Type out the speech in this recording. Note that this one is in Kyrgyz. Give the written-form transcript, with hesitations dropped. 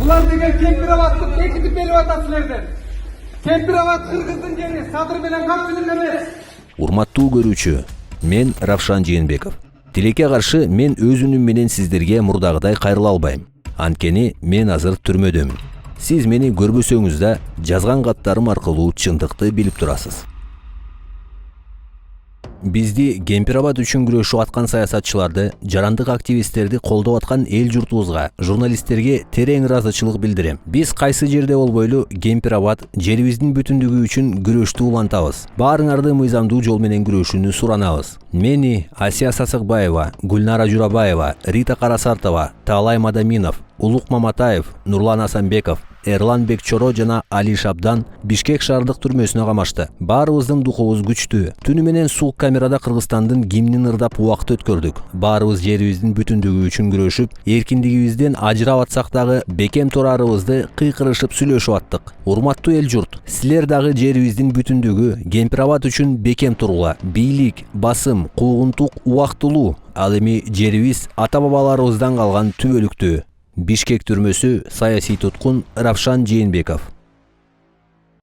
Bular деген Kempirovат'ты bekitip berip atasızlardan. Kempirovат Kırgızdın jeri, Sadır bilen Kapçının emес. Урматтуу көрүүчү, мен Равшан Жээнбеков. Тилекке каршы мен өз үнүм менен сиздерге мурдагыдай кайрыла албайм. Анткени мен азыр түрмөдөмүн. Сиз мени көрбөсөңүз да жазган каттарым аркылуу чындыкты билип турасыз. Бизди Кемпироват үчүн күрөшүп аткан саясатчыларды, жарандык активисттерди колдоп аткан эл журтубузга, журналисттерге терең ыраазычылык билдирем. Биз кайсы жерде болбойлу Кемпироват жерибиздин бүтүндүгү үчүн күрөштү улантабыз. Баарыңарды мыйзамдуу жол менен күрөшүүнү суранабыз. Мени Асия Сасыкбаева, Гүлнара Журабаева, Рита Карасартова, Таалай Мадаминов, Улук Маматаев, Нурлан Асанбеков, Эрлан Бекчоро жана Али Шабдан Бишкек шаардык түрмөсүнө камашты. Баарыбыздын духубуз күчтүү. Түнү менен сулук камерада Кыргызстандын гимнин ырдап убакыт өткөрдүк. Баарыбыз жерибиздин бүтүндүгү үчүн күрөшүп, эркиндигибизден ажырап атсак дагы бекем турарыбызды кыйкырышып сүйлөшүп аттык. Урматтуу эл журт, силер дагы жерибиздин бүтүндүгү, Кемпироват үчүн бекем тургула. Бийлик, басым, куугунтук убактылуу. Ал эми жерибиз ата-бабаларыбыздан калган түбөлүктүү. Бишкек түрмөсү, саясий туткун Равшан Жээнбеков.